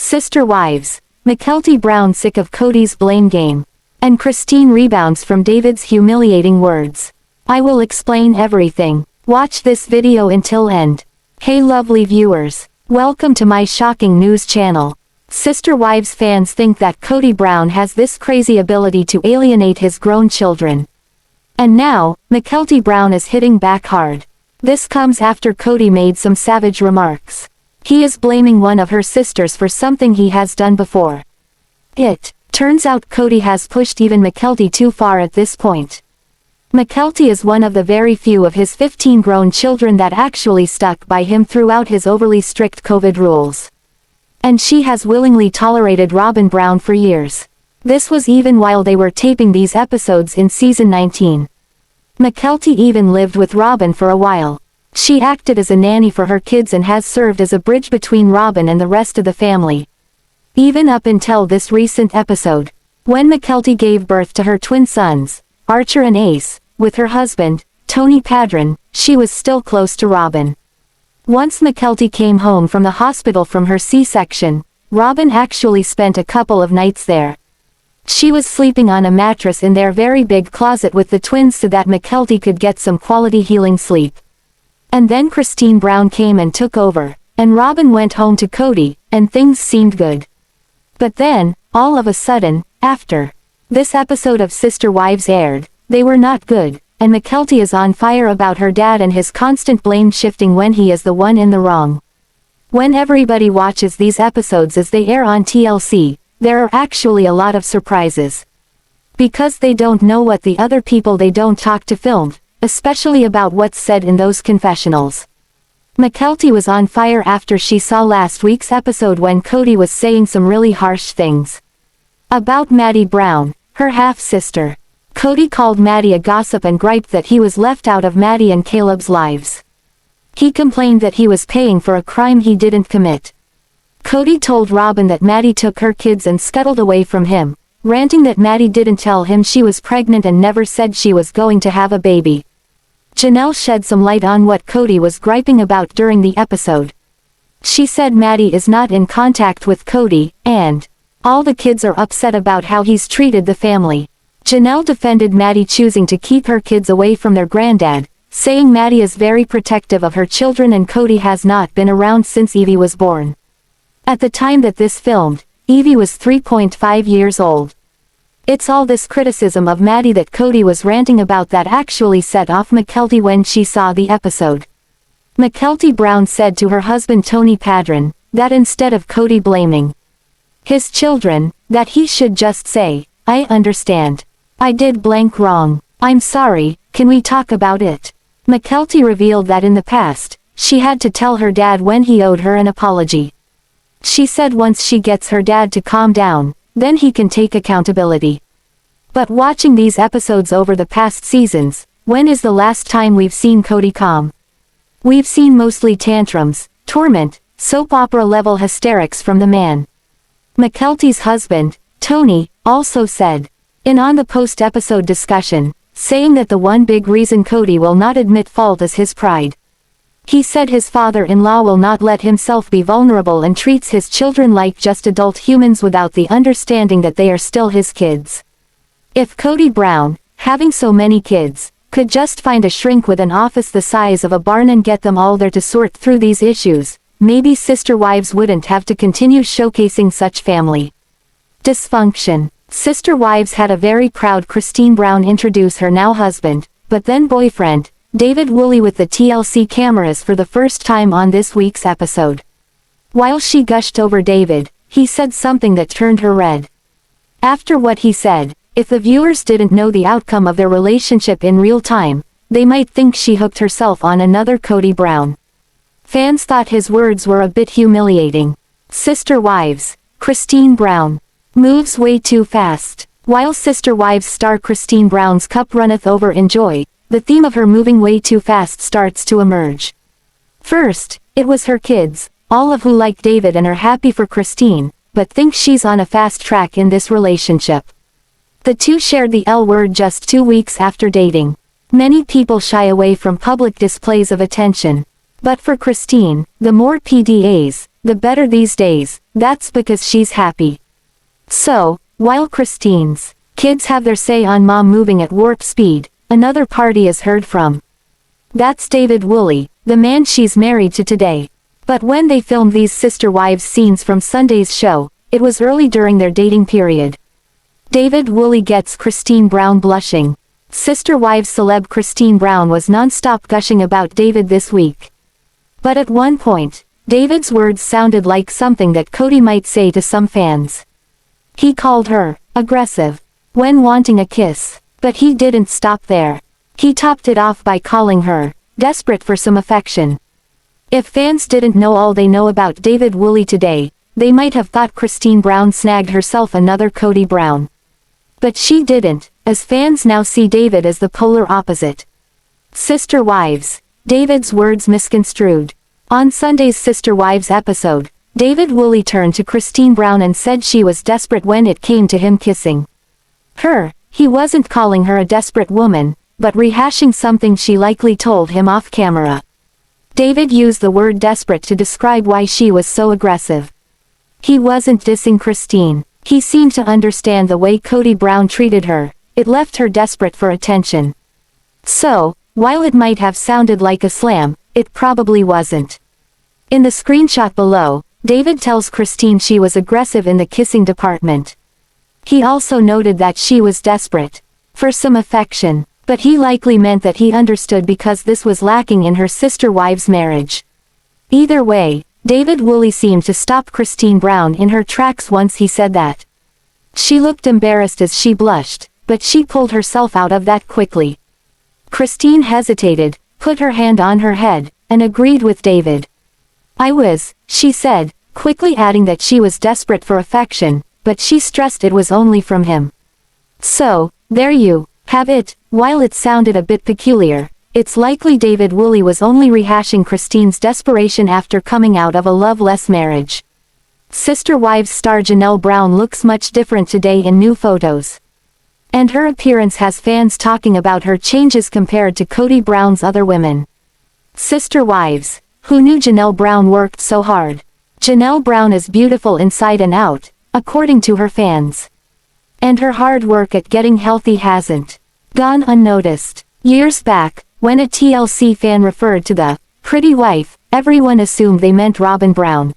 Sister wives. Mykelti Brown sick of Kody's blame game. And Christine rebounds from David's humiliating words. I will explain everything. Watch this video until end. Hey lovely viewers. Welcome to my shocking news channel. Sister Wives fans think that Kody Brown has this crazy ability to alienate his grown children. And now, Mykelti Brown is hitting back hard. This comes after Kody made some savage remarks. He is blaming one of her sisters for something he has done before. It turns out Kody has pushed even Mykelti too far at this point. Mykelti is one of the very few of his 15 grown children that actually stuck by him throughout his overly strict COVID rules. And she has willingly tolerated Robyn Brown for years. This was even while they were taping these episodes in season 19. Mykelti even lived with Robyn for a while. She acted as a nanny for her kids and has served as a bridge between Robyn and the rest of the family. Even up until this recent episode, when Mykelti gave birth to her twin sons, Archer and Ace, with her husband, Tony Padron, she was still close to Robyn. Once Mykelti came home from the hospital from her C-section, Robyn actually spent a couple of nights there. She was sleeping on a mattress in their very big closet with the twins so that Mykelti could get some quality healing sleep. And then Christine Brown came and took over, and Robyn went home to Kody, and things seemed good. But then, all of a sudden, after this episode of Sister Wives aired, they were not good, and Mykelti is on fire about her dad and his constant blame shifting when he is the one in the wrong. When everybody watches these episodes as they air on TLC, there are actually a lot of surprises. Because they don't know what the other people they don't talk to filmed, especially about what's said in those confessionals. Mykelti was on fire after she saw last week's episode when Kody was saying some really harsh things about Maddie Brown, her half-sister. Kody called Maddie a gossip and griped that he was left out of Maddie and Caleb's lives. He complained that he was paying for a crime he didn't commit. Kody told Robyn that Maddie took her kids and scuttled away from him, ranting that Maddie didn't tell him she was pregnant and never said she was going to have a baby. Janelle shed some light on what Kody was griping about during the episode. She said Maddie is not in contact with Kody, and all the kids are upset about how he's treated the family. Janelle defended Maddie choosing to keep her kids away from their granddad, saying Maddie is very protective of her children and Kody has not been around since Evie was born. At the time that this filmed, Evie was 3.5 years old. It's all this criticism of Maddie that Kody was ranting about that actually set off Mykelti when she saw the episode. Mykelti Brown said to her husband Tony Padron, that instead of Kody blaming his children, that he should just say, I understand. I did blank wrong. I'm sorry, can we talk about it? Mykelti revealed that in the past, she had to tell her dad when he owed her an apology. She said once she gets her dad to calm down, then he can take accountability. But watching these episodes over the past seasons, when is the last time we've seen Kody calm? We've seen mostly tantrums, torment, soap opera level hysterics from the man. Mykelti's husband, Tony, also said, on the post-episode discussion, saying that the one big reason Kody will not admit fault is his pride. He said his father-in-law will not let himself be vulnerable and treats his children like just adult humans without the understanding that they are still his kids. If Kody Brown, having so many kids, could just find a shrink with an office the size of a barn and get them all there to sort through these issues, maybe Sister Wives wouldn't have to continue showcasing such family dysfunction. Sister Wives had a very proud Christine Brown introduce her now husband, but then boyfriend, David Woolley with the TLC cameras for the first time on this week's episode. While she gushed over David, he said something that turned her red. After what he said, if the viewers didn't know the outcome of their relationship in real time, they might think she hooked herself on another Kody Brown. Fans thought his words were a bit humiliating. Sister Wives, Christine Brown moves way too fast. While Sister Wives star Christine Brown's cup runneth over in joy, the theme of her moving way too fast starts to emerge. First, it was her kids, all of who like David and are happy for Christine, but think she's on a fast track in this relationship. The two shared the L word just 2 weeks after dating. Many people shy away from public displays of attention. But for Christine, the more PDAs, the better these days, that's because she's happy. So, while Christine's kids have their say on mom moving at warp speed, another party is heard from. That's David Woolley, the man she's married to today. But when they filmed these sister wives scenes from Sunday's show, it was early during their dating period. David Woolley gets Christine Brown blushing. Sister wives celeb Christine Brown was non-stop gushing about David this week. But at one point, David's words sounded like something that Kody might say to some fans. He called her aggressive when wanting a kiss, but he didn't stop there. He topped it off by calling her desperate for some affection. If fans didn't know all they know about David Woolley today, they might have thought Christine Brown snagged herself another Kody Brown. But she didn't, as fans now see David as the polar opposite. Sister wives, David's words misconstrued. On Sunday's Sister Wives episode, David Woolley turned to Christine Brown and said she was desperate when it came to him kissing her. He wasn't calling her a desperate woman, but rehashing something she likely told him off camera. David used the word desperate to describe why she was so aggressive. He wasn't dissing Christine. He seemed to understand the way Kody Brown treated her. It left her desperate for attention. So, while it might have sounded like a slam, it probably wasn't. In the screenshot below, David tells Christine she was aggressive in the kissing department. He also noted that she was desperate for some affection, but he likely meant that he understood because this was lacking in her sister wives' marriage. Either way, David Woolley seemed to stop Christine Brown in her tracks once he said that. She looked embarrassed as she blushed, but she pulled herself out of that quickly. Christine hesitated, put her hand on her head, and agreed with David. She said, quickly adding that she was desperate for affection, but she stressed it was only from him. So, there you have it. While it sounded a bit peculiar, it's likely David Woolley was only rehashing Christine's desperation after coming out of a loveless marriage. Sister Wives star Janelle Brown looks much different today in new photos. And her appearance has fans talking about her changes compared to Kody Brown's other women. Sister Wives, who knew Janelle Brown worked so hard? Janelle Brown is beautiful inside and out, according to her fans. And her hard work at getting healthy hasn't gone unnoticed. Years back, when a TLC fan referred to the pretty wife, everyone assumed they meant Robyn Brown.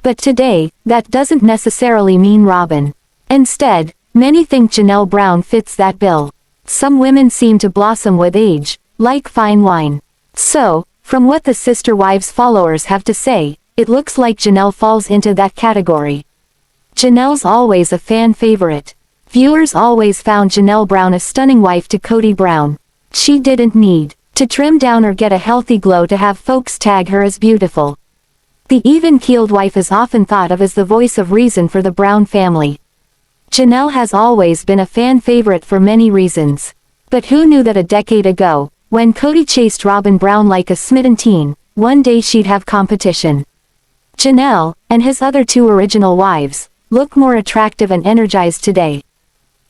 But today, that doesn't necessarily mean Robyn. Instead, many think Janelle Brown fits that bill. Some women seem to blossom with age, like fine wine. So, from what the Sister Wives followers have to say, it looks like Janelle falls into that category. Janelle's always a fan favorite. Viewers always found Janelle Brown a stunning wife to Kody Brown. She didn't need to trim down or get a healthy glow to have folks tag her as beautiful. The even-keeled wife is often thought of as the voice of reason for the Brown family. Janelle has always been a fan favorite for many reasons. But who knew that a decade ago, when Kody chased Robyn Brown like a smitten teen, one day she'd have competition. Janelle, and his other two original wives, look more attractive and energized today.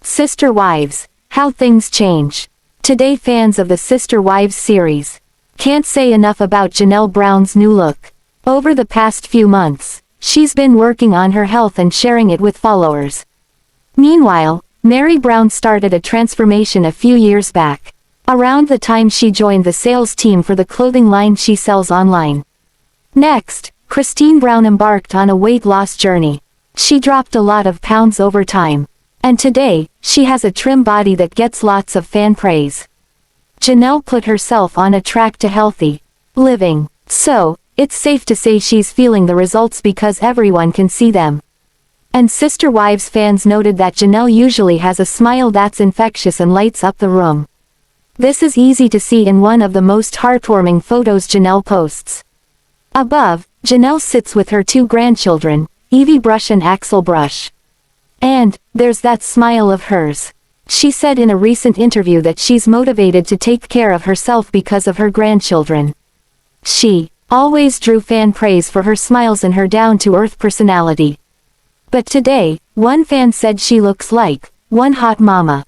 Sister Wives, how things change. Today fans of the Sister Wives series can't say enough about Janelle Brown's new look. Over the past few months, she's been working on her health and sharing it with followers. Meanwhile, Meri Brown started a transformation a few years back, around the time she joined the sales team for the clothing line she sells online. Next, Christine Brown embarked on a weight loss journey. She dropped a lot of pounds over time. And today, she has a trim body that gets lots of fan praise. Janelle put herself on a track to healthy living. So, it's safe to say she's feeling the results because everyone can see them. And Sister Wives fans noted that Janelle usually has a smile that's infectious and lights up the room. This is easy to see in one of the most heartwarming photos Janelle posts. Above, Janelle sits with her two grandchildren, Evie Brush and Axel Brush. And, there's that smile of hers. She said in a recent interview that she's motivated to take care of herself because of her grandchildren. She always drew fan praise for her smiles and her down-to-earth personality. But today, one fan said she looks like one hot mama.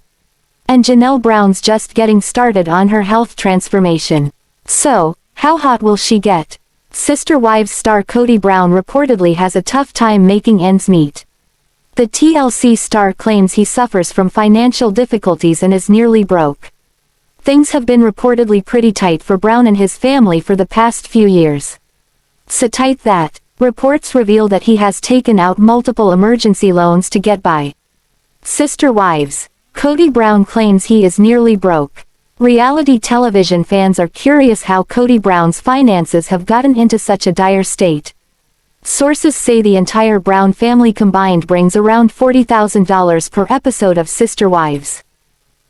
And Janelle Brown's just getting started on her health transformation. So, how hot will she get? Sister Wives star Kody Brown reportedly has a tough time making ends meet. The TLC star claims he suffers from financial difficulties and is nearly broke. Things have been reportedly pretty tight for Brown and his family for the past few years. So tight that reports reveal that he has taken out multiple emergency loans to get by. Sister Wives. Kody Brown claims he is nearly broke. Reality television fans are curious how Kody Brown's finances have gotten into such a dire state. Sources say the entire Brown family combined brings around $40,000 per episode of Sister Wives.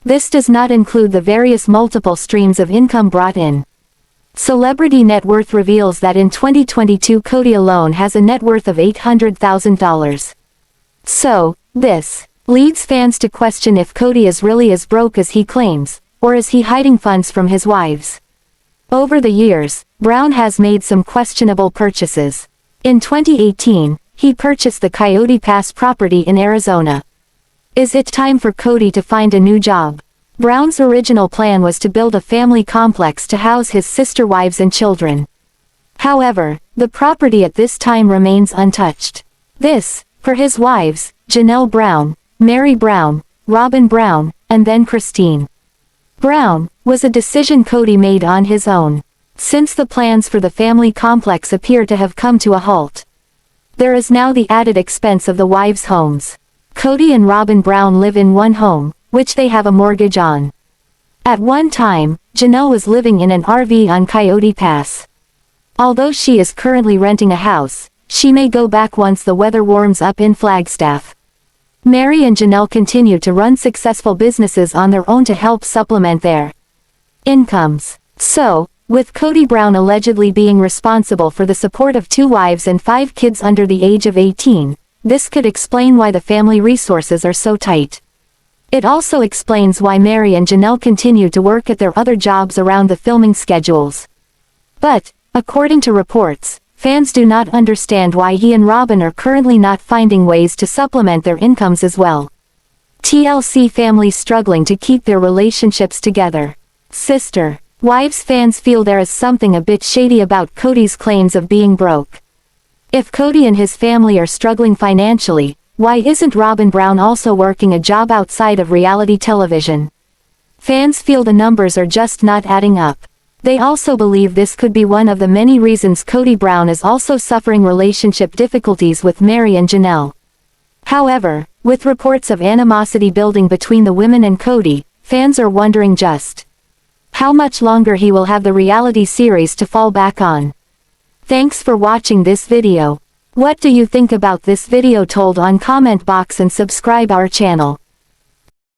This does not include the various multiple streams of income brought in. Celebrity Net Worth reveals that in 2022 Kody alone has a net worth of $800,000. So, this leads fans to question if Kody is really as broke as he claims, or is he hiding funds from his wives? Over the years, Brown has made some questionable purchases. In 2018, he purchased the Coyote Pass property in Arizona. Is it time for Kody to find a new job? Brown's original plan was to build a family complex to house his sister wives and children. However, the property at this time remains untouched. This, for his wives, Janelle Brown, Meri Brown, Robyn Brown, and then Christine Brown, was a decision Kody made on his own. Since the plans for the family complex appear to have come to a halt, there is now the added expense of the wives' homes. Kody and Robyn Brown live in one home, which they have a mortgage on. At one time, Janelle was living in an RV on Coyote Pass. Although she is currently renting a house, she may go back once the weather warms up in Flagstaff. Meri and Janelle continue to run successful businesses on their own to help supplement their incomes. So, with Kody Brown allegedly being responsible for the support of 2 wives and 5 kids under the age of 18, this could explain why the family resources are so tight. It also explains why Meri and Janelle continue to work at their other jobs around the filming schedules. But, according to reports, fans do not understand why he and Robyn are currently not finding ways to supplement their incomes as well. TLC families struggling to keep their relationships together. Sister Wives fans feel there is something a bit shady about Kody's claims of being broke. If Kody and his family are struggling financially, why isn't Robyn Brown also working a job outside of reality television? Fans feel the numbers are just not adding up. They also believe this could be one of the many reasons Kody Brown is also suffering relationship difficulties with Meri and Janelle. However, with reports of animosity building between the women and Kody, fans are wondering just how much longer he will have the reality series to fall back on. Thanks for watching this video. What do you think about this video? Told on comment box and subscribe our channel.